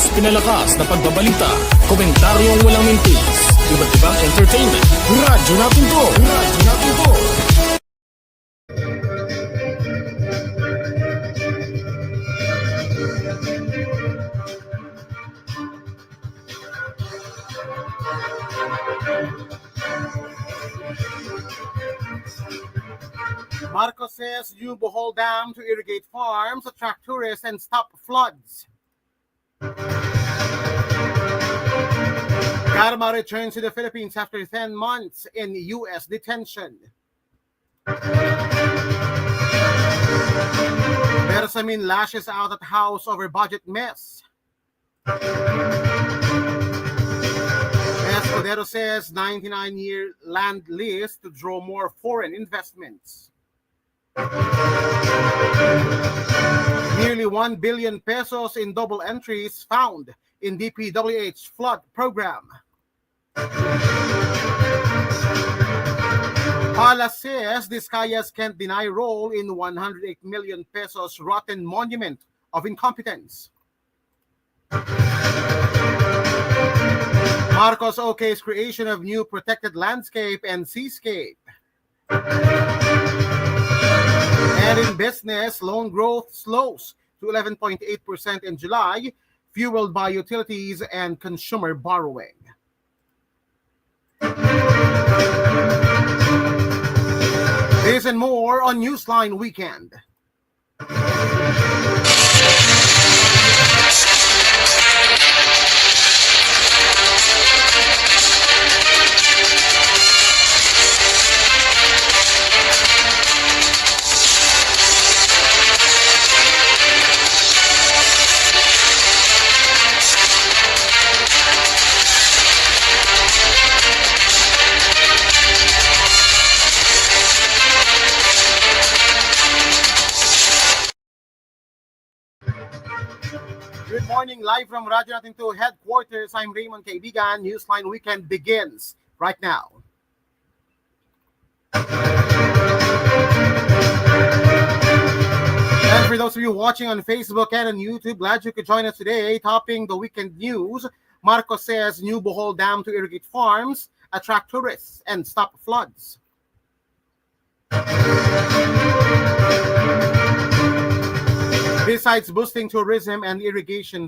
mas pinalakas na pagbabalita, komentaryong walang mintis, iba't ibang entertainment. Radyo natin to! Radyo natin to! Marcos says new Bohol Dam to irrigate farms, attract tourists, and stop floods. Garma returns to the Philippines after 10 months in U.S. detention. Bersamin lashes out at House over budget mess. Escudero says 99-year land lease to draw more foreign investments. Nearly 1 billion pesos in double entries found in DPWH flood program. Pala says Discayas can't deny role in 108 million pesos rotten monument of incompetence. Marcos OK's creation of new protected landscape and seascape. And in business, loan growth slows to 11.8% in July, fueled by utilities and consumer borrowing. This and more on Newsline Weekend. Good morning, live from Radyo Natin 2 headquarters. I'm Raymond Kaibigan. Newsline Weekend begins right now. And for those of you watching on Facebook and on YouTube, glad you could join us today. Topping the weekend news, Marcos says new Bohol Dam to irrigate farms, attract tourists, and stop floods. Besides boosting tourism and irrigating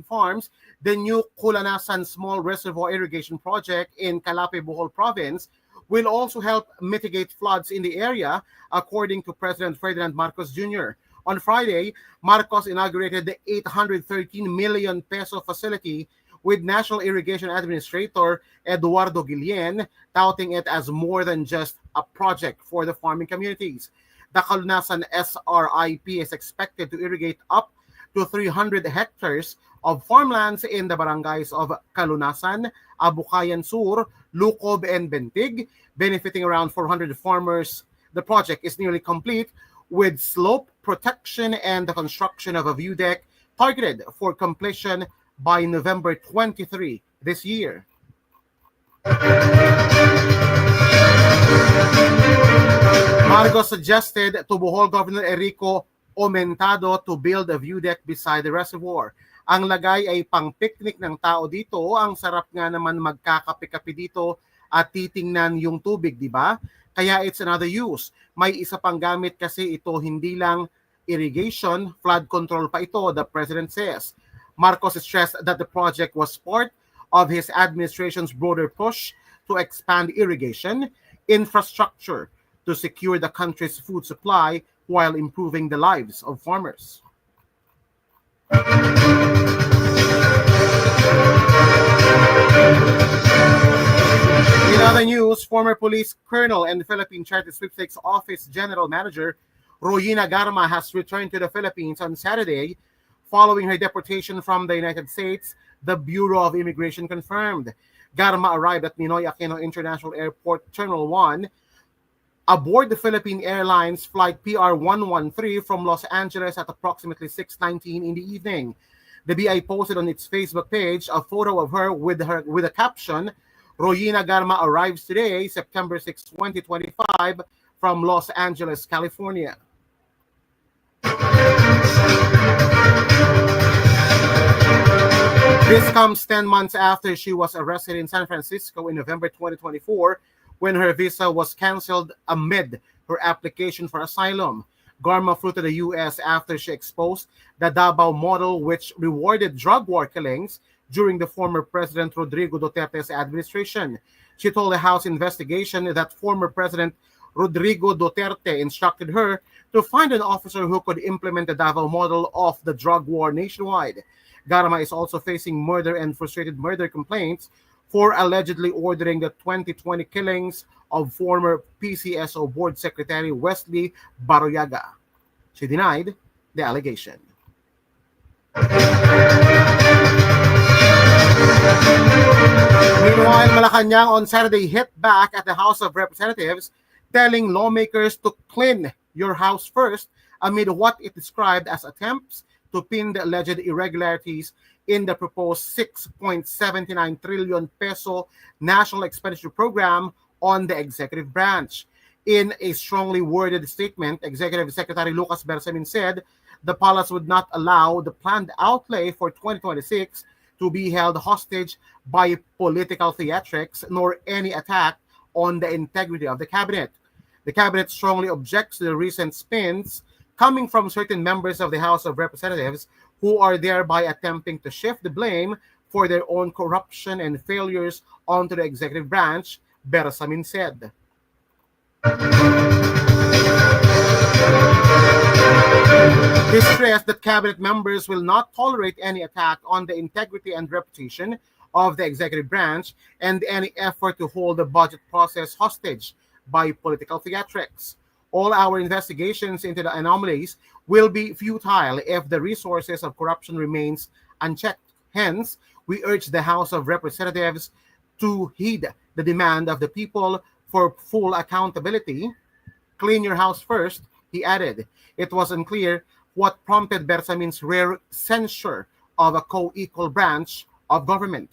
farms, the new Kulanasan Small Reservoir Irrigation Project in Calape, Bohol Province will also help mitigate floods in the area, according to President Ferdinand Marcos Jr. On Friday, Marcos inaugurated the 813 million peso facility with National Irrigation Administrator Eduardo Guillen, touting it as more than just a project for the farming communities. The Kalunasan SRIP is expected to irrigate up to 300 hectares of farmlands in the barangays of Kalunasan, Abukayan Sur, Lukob, and Bentig, benefiting around 400 farmers. The project is nearly complete, with slope protection and the construction of a view deck targeted for completion by November 23 this year. Marcos suggested to Bohol Governor Enrico Aumentado to build a view deck beside the reservoir. Ang lagay ay pang-picnic ng tao dito. Ang sarap nga naman magkakape-kape dito at titingnan yung tubig, di ba? Kaya it's another use. May isa pang gamit kasi ito, hindi lang irrigation, flood control pa ito, the President says. Marcos stressed that the project was part of his administration's broader push to expand irrigation infrastructure to secure the country's food supply while improving the lives of farmers. In other news, former police colonel and Philippine Charity Sweepstakes Office General Manager Royina Garma has returned to the Philippines on Saturday following her deportation from the United States, the Bureau of Immigration confirmed. Garma arrived at Ninoy Aquino International Airport Terminal 1 aboard the Philippine Airlines flight PR-113 from Los Angeles at approximately 6:19 in the evening. The BI posted on its Facebook page a photo of her with a caption, Royina Garma arrives today, September 6, 2025, from Los Angeles, California. This comes 10 months after she was arrested in San Francisco in November 2024 when her visa was canceled amid her application for asylum. Garma flew to the U.S. after she exposed the Davao model, which rewarded drug war killings during the former President Rodrigo Duterte's administration. She told the House investigation that former President Rodrigo Duterte instructed her to find an officer who could implement the Davao model of the drug war nationwide. Garma is also facing murder and frustrated murder complaints for allegedly ordering the 2020 killings of former PCSO Board Secretary Wesley Baroyaga. She denied the allegation. Meanwhile, Malacanang on Saturday hit back at the House of Representatives, telling lawmakers to clean your house first amid what it described as attempts to pin the alleged irregularities in the proposed 6.79 trillion peso national expenditure program on the executive branch. In a strongly worded statement, Executive Secretary Lucas Bersamin said the palace would not allow the planned outlay for 2026 to be held hostage by political theatrics nor any attack on the integrity of the cabinet. The cabinet strongly objects to the recent spins coming from certain members of the House of Representatives who are thereby attempting to shift the blame for their own corruption and failures onto the executive branch, Bersamin said. He stressed that cabinet members will not tolerate any attack on the integrity and reputation of the executive branch and any effort to hold the budget process hostage by political theatrics. All our investigations into the anomalies will be futile if the resources of corruption remains unchecked. Hence, we urge the House of Representatives to heed the demand of the people for full accountability. Clean your house first, he added. It was unclear what prompted Bersamin's rare censure of a co-equal branch of government.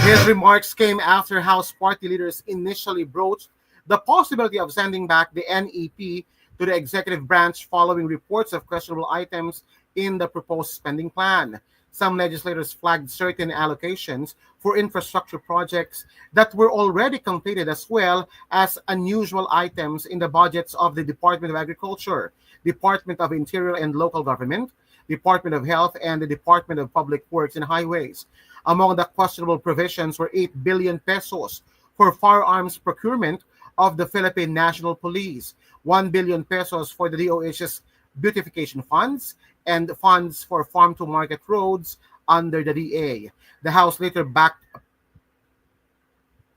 His remarks came after House party leaders initially broached the possibility of sending back the NEP to the executive branch following reports of questionable items in the proposed spending plan. Some legislators flagged certain allocations for infrastructure projects that were already completed, as well as unusual items in the budgets of the Department of Agriculture, Department of Interior and Local Government, Department of Health, and the Department of Public Works and Highways. Among the questionable provisions were 8 billion pesos for firearms procurement of the Philippine National Police, 1 billion pesos for the DOH's beautification funds, and funds for farm-to-market roads under the DA. The House later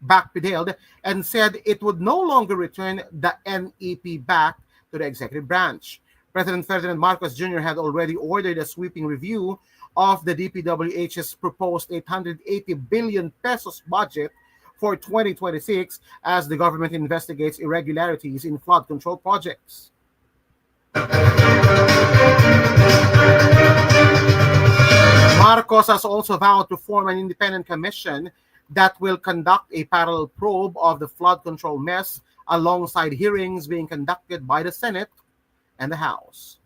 backpedaled and said it would no longer return the NEP back to the executive branch. President Ferdinand Marcos Jr. had already ordered a sweeping review of the DPWH's proposed 880 billion pesos budget for 2026 as the government investigates irregularities in flood control projects. Marcos has also vowed to form an independent commission that will conduct a parallel probe of the flood control mess alongside hearings being conducted by the Senate and the House.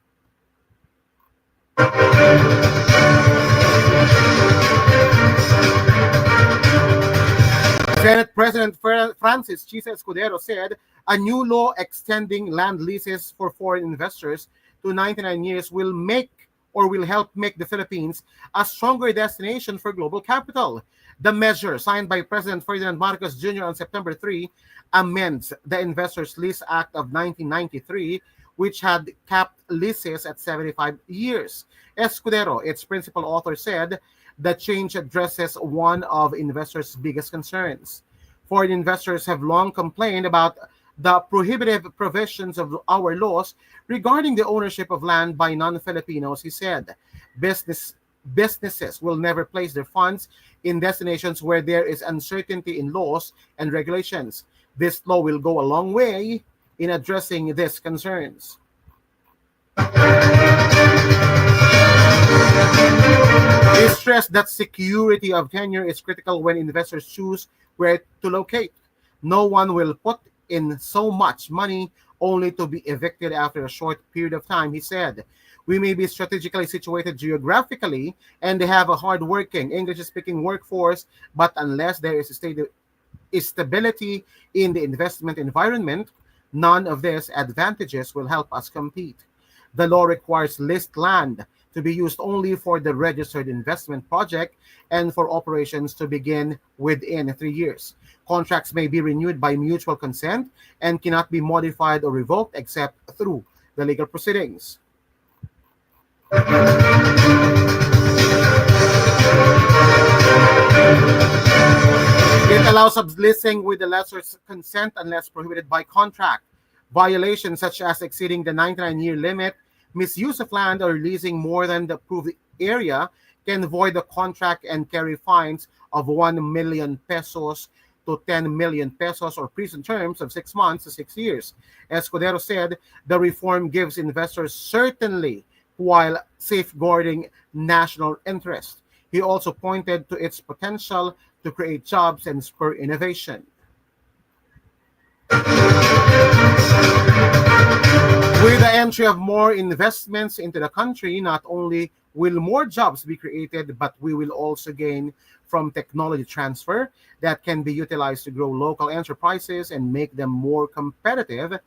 Senate President Francis Chisa Escudero said a new law extending land leases for foreign investors to 99 years will help make the Philippines a stronger destination for global capital. The measure, signed by President Ferdinand Marcos Jr. on September 3, amends the Investors Lease Act of 1993, which had capped leases at 75 years. Escudero, its principal author, said the change addresses one of investors' biggest concerns. Foreign investors have long complained about the prohibitive provisions of our laws regarding the ownership of land by non-Filipinos, he said. Businesses will never place their funds in destinations where there is uncertainty in laws and regulations. This law will go a long way in addressing these concerns. He stressed that security of tenure is critical when investors choose where to locate. No one will put in so much money only to be evicted after a short period of time, he said. We may be strategically situated geographically and they have a hard-working, English-speaking workforce, but unless there is stability in the investment environment, none of these advantages will help us compete. The law requires leased land to be used only for the registered investment project and for operations to begin within 3 years. Contracts may be renewed by mutual consent and cannot be modified or revoked except through the legal proceedings. It allows subleasing with the lessor's consent unless prohibited by contract. Violations such as exceeding the 99-year limit, misuse of land, or leasing more than the approved area can void the contract and carry fines of 1 million pesos to 10 million pesos or prison terms of 6 months to 6 years. Escudero said the reform gives investors certainty while safeguarding national interest. He also pointed to its potential to create jobs and spur innovation. With the entry of more investments into the country, not only will more jobs be created, but we will also gain from technology transfer that can be utilized to grow local enterprises and make them more competitive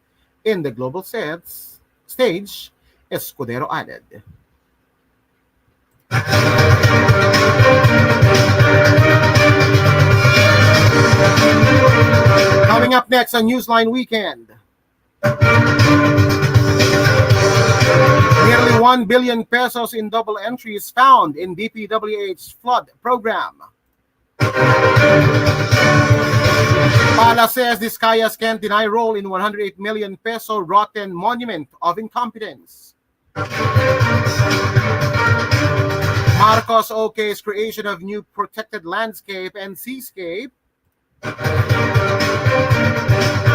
in the global stage, Escudero added. Coming up next on Newsline Weekend. Nearly 1 billion pesos in double entries found in DPWH flood program. Pala says Discayas can't deny role in 108 million peso rotten monument of incompetence. Marcos OK's creation of new protected landscape and seascape.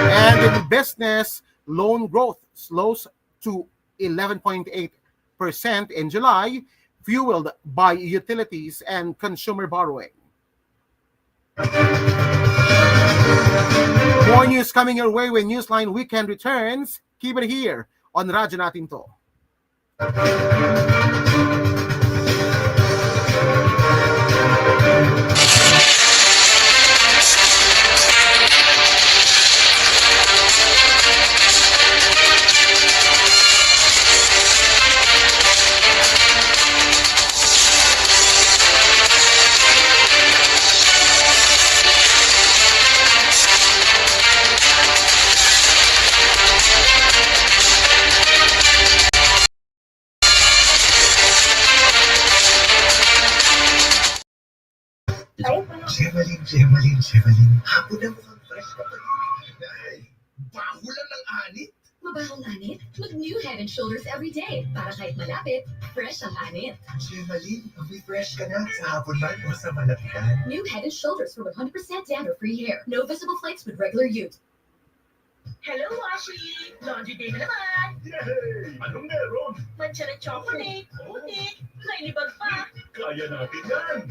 And in business, loan growth slows to 11.8% in July, fueled by utilities and consumer borrowing. More news coming your way when Newsline Weekend returns. Keep it here on Radyo Natin To. Sherilyn. Hapon na mukhang fresh ka pa rin. Ay, baho lang ng anit. Mabahong anit? Mag-new Head and Shoulders every day. Para kahit malapit, fresh ang anit. Sherilyn, amoy fresh ka na sa hapon man o sa malapitan. New Head and Shoulders for 100% dander-free hair. No visible flakes with regular use. Hello, Washi! Laundry day na naman! Yay! Anong meron? Mancha ng chocolate, putik, may libag pa. Kaya natin yan!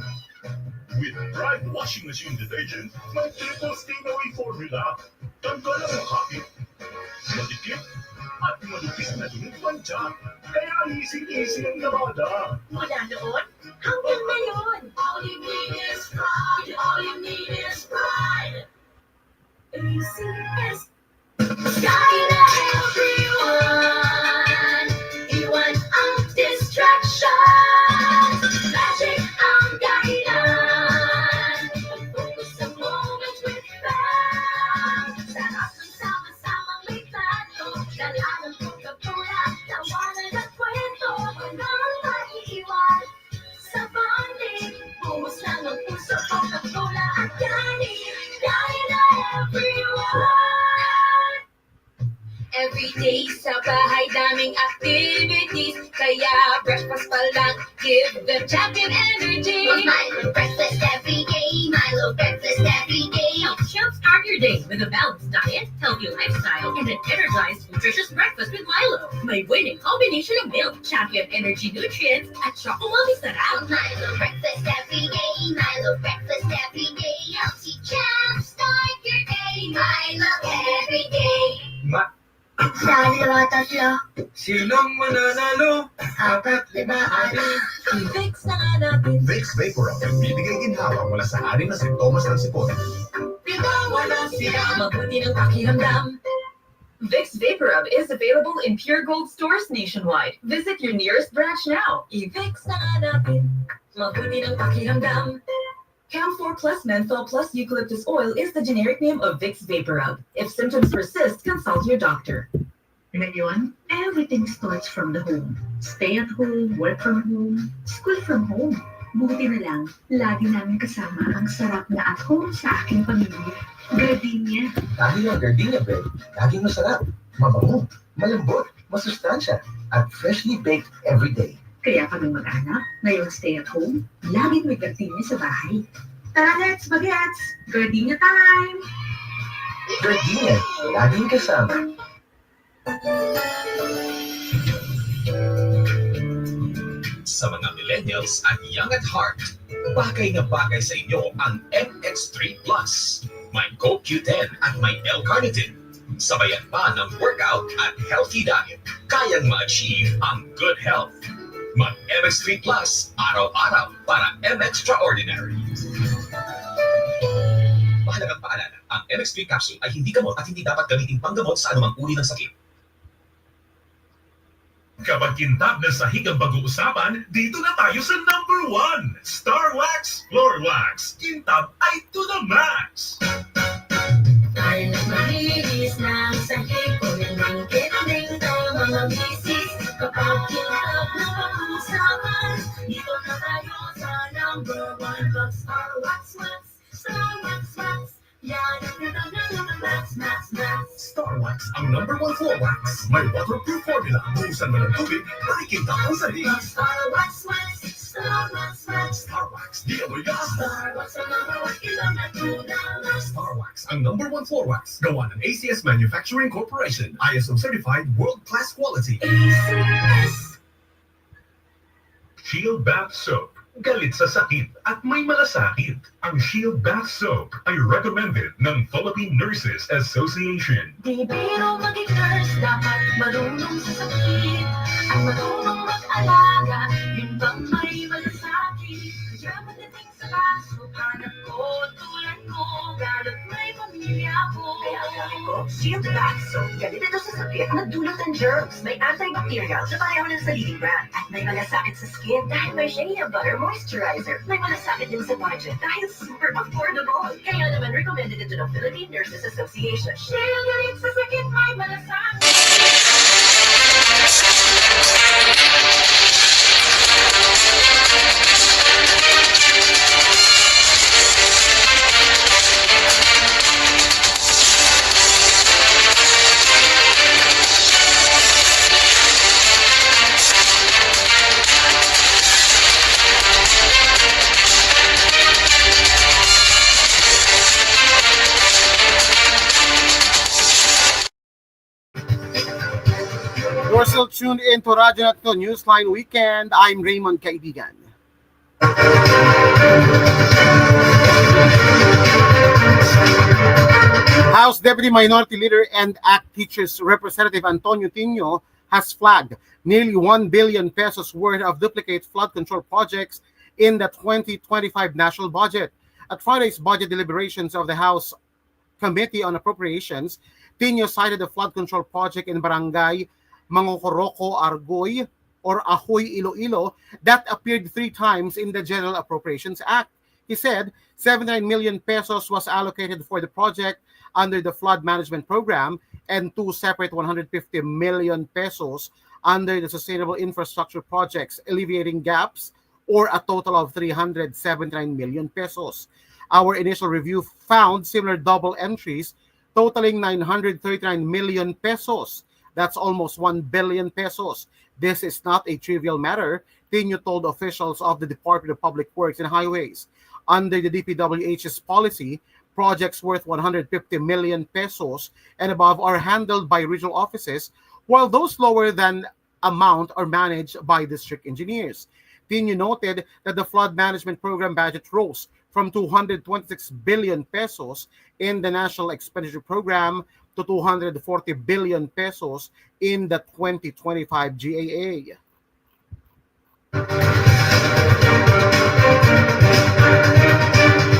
With Pride Washing Machine Detergent, may triple stain away formula. Tanggal ang makakit, matikip, at malupis na dunod mancha. Kaya easy-easy ang lamada. Mula noon, hanggang ngayon. All you need is pride. All you need is pride. Easy as Guide everyone. Iwan ang distraction. Magic ang guidan. Focus sa moment with fun. Sarap ng sama-samang may plano. Dala ng Coca-Cola. Tawanan at kwento. Walang maiiwan. Sa bonding. Buhos lang ang puso. Coca-Cola at kanin. Guide everyone. Everyday sa bahay daming activities. Kaya breakfast pa lang, give the champion energy. Milo breakfast every day. Milo breakfast every day. Help jumpstart your day with a balanced diet, healthy lifestyle, and an energized, nutritious breakfast with Milo. May winning combination of milk, champion energy nutrients, at chocolate sarap. Milo breakfast every day. Milo breakfast every day. Healthy jam, start your day. Milo every day. Dalawa, tatlo, Sinong mananalo? apat, lima, anim. I-fix na nga natin. Vicks Vaporub, bibigay ginhawa mula sa 6 na simptomas ng sipon. Wala siya, mabuti ng pakiramdam. Vicks VapoRub is available in Pure Gold stores nationwide. Visit your nearest branch now. I-fix na nga natin. Mabuti ng pakiramdam. Camphor plus menthol plus eucalyptus oil is the generic name of Vicks VapoRub. If symptoms persist, consult your doctor. Ngayon, everything starts from the home. Stay at home, work from home, school from home. Buti na lang, lagi namin kasama ang sarap na at home sa aking pamilya. Gardenia. Dahil ang Gardenia bread, laging masarap, mabango, malambot, masustansya, at freshly baked every day. Kaya kami mag-anak, ngayong stay at home, laging may gardenia sa bahay. Tara, let's bagets! Gardenia time! Gardenia, laging kasama. Sa mga millennials at young at heart, bagay na bagay sa inyo ang MX3 Plus. May CoQ10 at may L-carnitine. Sabayan pa ng workout at healthy diet. Kayang ma-achieve ang good health. Mag-MX3 Plus araw-araw para M-Extraordinary. Mahalagang paalala, ang MX3 capsule ay hindi gamot at hindi dapat gamitin panggamot sa anumang uri ng sakit. Kapag kintab na sahig ang pag-uusapan, dito na tayo sa number 1. Star Wax Floor Wax. Kintab ay to the max. Ay, mas malinis na ang sahig ko ng kiting ng mga bisis. Kapag kintab na pag-uusapan, dito na tayo sa number 1. Pag Star Wax Wax, Star Wax Wax. Yan ang kintab ng max, max, max. Star Wax ang number 1 floor wax. May waterproof formula. Buhusan mo ng tubig, nakikintab ang sahig. Star Wax Wax, Star Wax Wax. Star Wax, di amoy gas. Star Wax ang number 1 kilometer. Star Wax ang number 1 floor wax. Gawa ng ACS Manufacturing Corporation. ISO certified world-class quality. ACS. Shield Bath Soap. Galit sa sakit at may malasakit. Ang Shield Bath Soap ay recommended ng Philippine Nurses Association. Di biro maging nurse, dapat marunong sa sakit at marunong mag-alaga. Yun bang may malasakit? Kaya magaling sa kaso, hanap ko tulad ko, lalo't may pamilya ko. Kaya ang gamit ko, Shield Bath Soap. Galit ito sa sakit at nagdulot ng germs. May antibacterial sa pareho ng sa leading brand. At may malasakit sa skin dahil may shea butter moisturizer. May malasakit din sa budget dahil super affordable. Kaya naman recommended ito ng Philippine Nurses Association. Share galit sa sakit, may malasakit. You're still tuned in to Radyo Natin Newsline Weekend. I'm Raymond Kaibigan. House Deputy Minority Leader and ACT Teachers Representative Antonio Tino has flagged nearly 1 billion pesos worth of duplicate flood control projects in the 2025 national budget. At Friday's budget deliberations of the House Committee on Appropriations, Tino cited the flood control project in Barangay Mangokoroco, Argoy, or Ahoy, Iloilo, that appeared 3 times in the General Appropriations Act. He said 79 million pesos was allocated for the project under the flood management program and 2 separate 150 million pesos under the sustainable infrastructure projects, alleviating gaps, or a total of 379 million pesos. Our initial review found similar double entries totaling 939 million pesos. That's almost 1 billion pesos. This is not a trivial matter, Tino told officials of the Department of Public Works and Highways. Under the DPWH's policy, projects worth 150 million pesos and above are handled by regional offices, while those lower than amount are managed by district engineers. Tino noted that the flood management program budget rose from 226 billion pesos in the National Expenditure Program to 240 billion pesos in the 2025 GAA.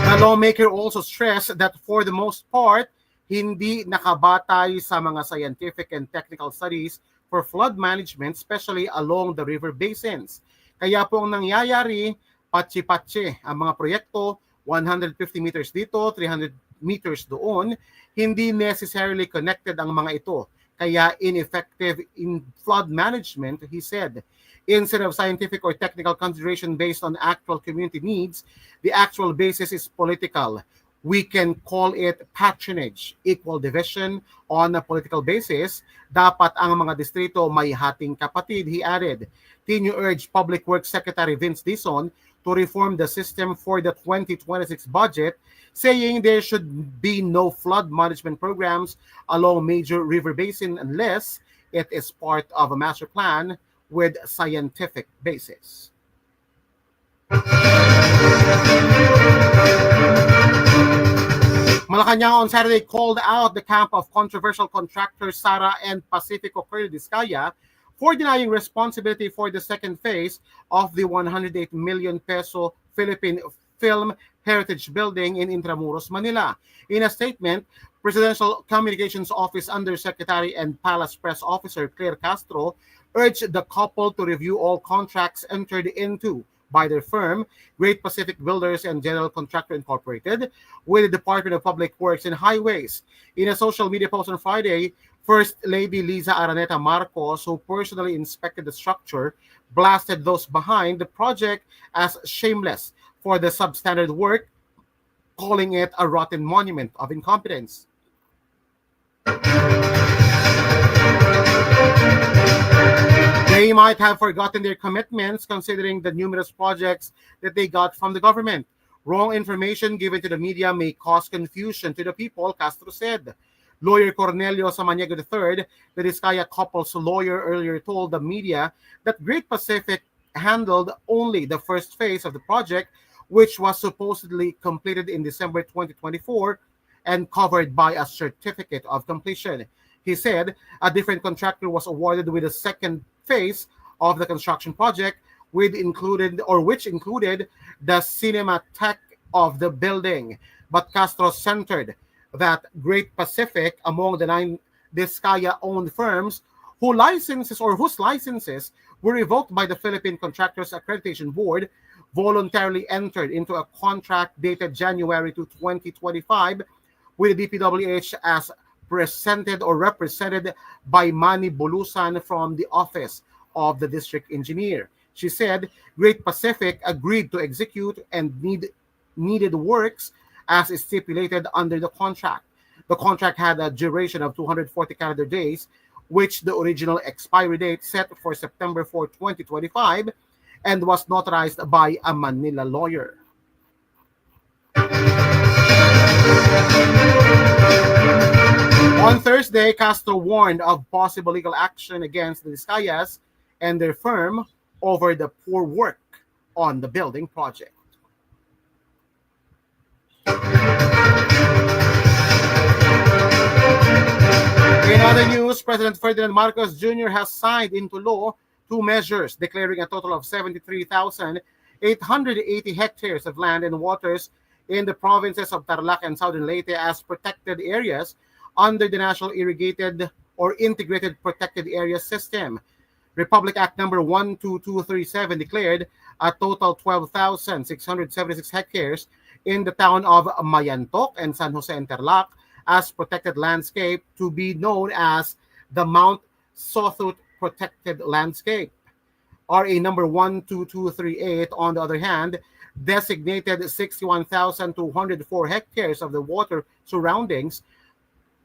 The lawmaker also stressed that for the most part, hindi nakabatay sa mga scientific and technical studies for flood management, especially along the river basins. Kaya po ang nangyayari, patsi-patsi ang mga proyekto, 150 meters dito, 300 meters doon, hindi necessarily connected ang mga ito. Kaya ineffective in flood management, he said. Instead of scientific or technical consideration based on actual community needs, the actual basis is political. We can call it patronage, equal division on a political basis. Dapat ang mga distrito may hating kapatid, he added. Tino urged Public Works Secretary Vince Dizon to reform the system for the 2026 budget, saying there should be no flood management programs along major river basin unless it is part of a master plan with scientific basis. Malacanang on Saturday called out the camp of controversial contractors Sara and Pacifico Curly Discaya for denying responsibility for the second phase of the 108 million peso Philippine Film Heritage Building in Intramuros, Manila. In a statement, Presidential Communications Office Undersecretary and Palace Press Officer Claire Castro urged the couple to review all contracts entered into by their firm, Great Pacific Builders and General Contractor Incorporated, with the Department of Public Works and Highways. In a social media post on Friday, First Lady Liza Araneta Marcos, who personally inspected the structure, blasted those behind the project as shameless for the substandard work, calling it a rotten monument of incompetence. They might have forgotten their commitments considering the numerous projects that they got from the government. Wrong information given to the media may cause confusion to the people, Castro said. Lawyer Cornelio Samaniego III, the Discaya couple's lawyer, earlier told the media that Great Pacific handled only the first phase of the project, which was supposedly completed in December 2024 and covered by a certificate of completion. He said a different contractor was awarded with the second phase of the construction project, which included the cinematheque of the building. But Castro centered that Great Pacific, among the 9 Discaya-owned firms whose licenses were revoked by the Philippine Contractors Accreditation Board, voluntarily entered into a contract dated January 2025 with the DPWH as presented or represented by Manny Bulusan from the Office of the District Engineer. She said Great Pacific agreed to execute and needed works as stipulated under the contract. The contract had a duration of 240 calendar days, which the original expiry date set for September 4, 2025, and was notarized by a Manila lawyer. On Thursday, Castro warned of possible legal action against the Discayas and their firm over the poor work on the building project. In other news, President Ferdinand Marcos Jr. has signed into law 2 measures declaring a total of 73,880 hectares of land and waters in the provinces of Tarlac and Southern Leyte as protected areas under the National Irrigated or Integrated Protected Area System. Republic Act number 12237 declared a total 12,676 hectares in the town of Mayantok and San Jose and Tarlac as protected landscape to be known as the Mount Sawtooth Protected Landscape. RA number 12238, on the other hand, designated 61,204 hectares of the water surroundings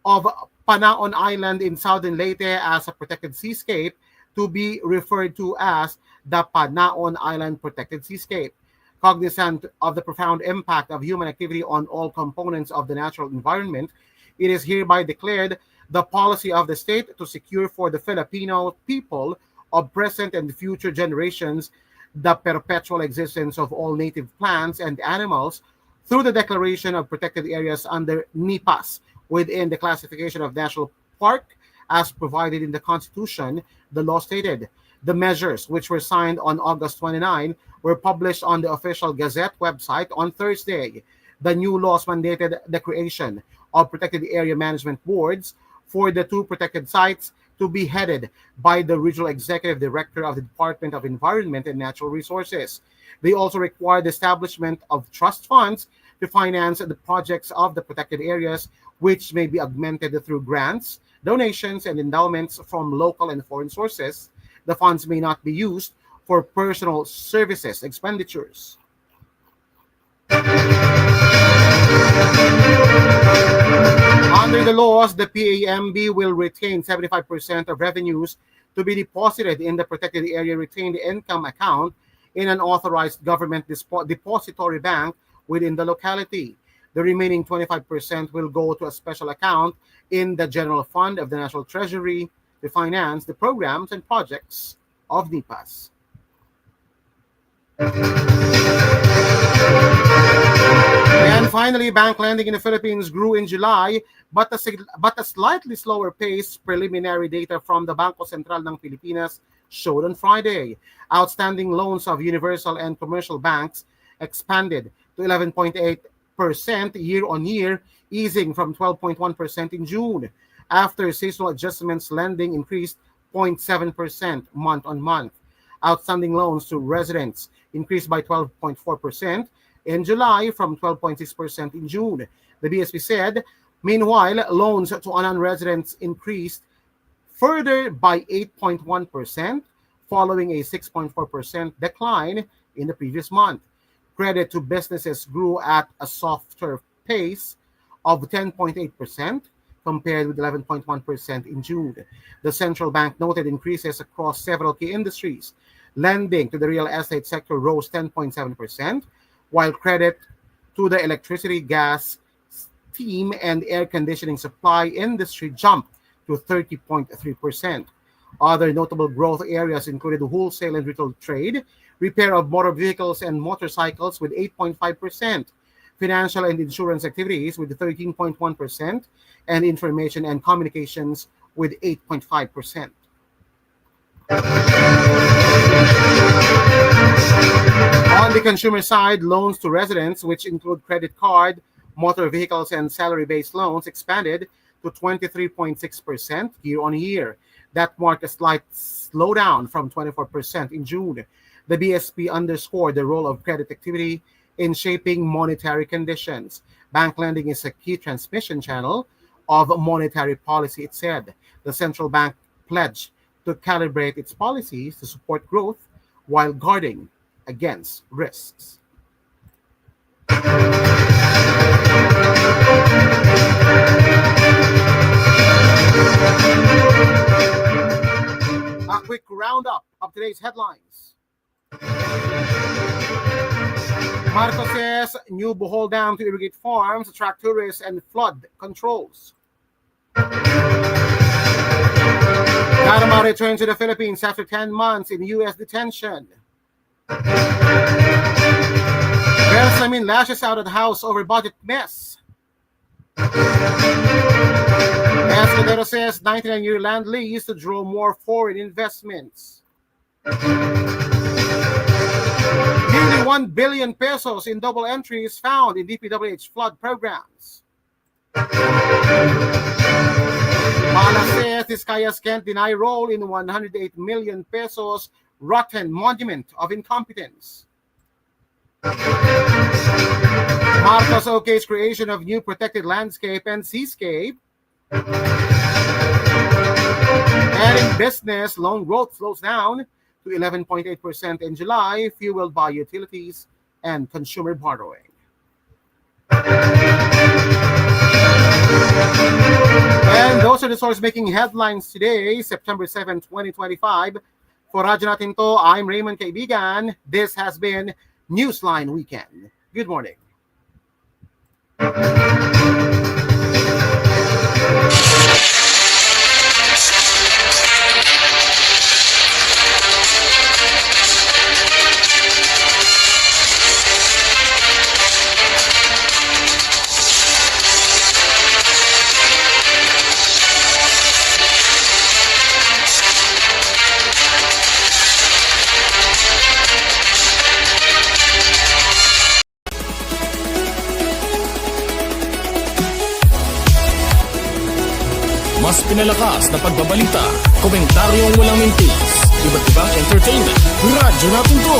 of Panaon Island in Southern Leyte as a protected seascape to be referred to as the Panaon Island Protected Seascape. Cognizant of the profound impact of human activity on all components of the natural environment, it is hereby declared the policy of the state to secure for the Filipino people of present and future generations the perpetual existence of all native plants and animals through the declaration of protected areas under NIPAS, within the classification of national park as provided in the Constitution, the law stated. The measures, which were signed on August 29, were published on the official Gazette website on Thursday. The new laws mandated the creation of protected area management boards for the 2 protected sites to be headed by the regional executive director of the Department of Environment and Natural Resources. They also required the establishment of trust funds to finance the projects of the protected areas, which may be augmented through grants, donations, and endowments from local and foreign sources. The funds may not be used for personal services expenditures. Under the laws, the PAMB will retain 75% of revenues to be deposited in the protected area retained income account in an authorized government depository bank within the locality. The remaining 25% will go to a special account in the General Fund of the National Treasury to finance the programs and projects of NIPAS. And finally, bank lending in the Philippines grew in July, but a slightly slower pace. Preliminary data from the Bangko Sentral ng Pilipinas showed on Friday. Outstanding loans of universal and commercial banks expanded to 11.8% year-on-year, easing from 12.1% in June. After seasonal adjustments, lending increased 0.7% month-on-month. Outstanding loans to residents increased by 12.4% in July from 12.6% in June. The BSP said, meanwhile, loans to non-residents increased further by 8.1%, following a 6.4% decline in the previous month. Credit to businesses grew at a softer pace of 10.8%, compared with 11.1% in June. The central bank noted increases across several key industries. Lending to the real estate sector rose 10.7%, while credit to the electricity, gas, steam, and air conditioning supply industry jumped to 30.3%. Other notable growth areas included wholesale and retail trade, repair of motor vehicles and motorcycles with 8.5%, financial and insurance activities with 13.1%, and information and communications with 8.5%. On the consumer side, loans to residents, which include credit card, motor vehicles, and salary-based loans, expanded to 23.6% year-on-year. That marked a slight slowdown from 24% in June. The BSP underscored the role of credit activity in shaping monetary conditions. Bank lending is a key transmission channel of monetary policy, it said. The central bank pledged to calibrate its policies to support growth while guarding against risks. A quick roundup of today's headlines. Marcos says new Bohol Dam to irrigate farms, attract tourists, and flood controls. Garma returns to the Philippines after 10 months in U.S. detention. Belsamin lashes out at House over budget mess. Escudero says 99-year land lease to draw more foreign investments. Nearly 1 billion pesos in double entries found in DPWH flood programs. Mala says Vizcayas can't deny role in 108 million pesos rotten monument of incompetence. Marcos okays creation of new protected landscape and seascape. And in business, loan growth slows down to 11.8% in July, fueled by utilities and consumer borrowing. And those are the stories making headlines today, September 7, 2025. For Radyo Natin To, I'm Raymond Kaibigan. This has been Newsline Weekend. Good morning. mas pinalakas na pagbabalita, komentaryong walang mintis, iba't ibang entertainment. Radyo natin to!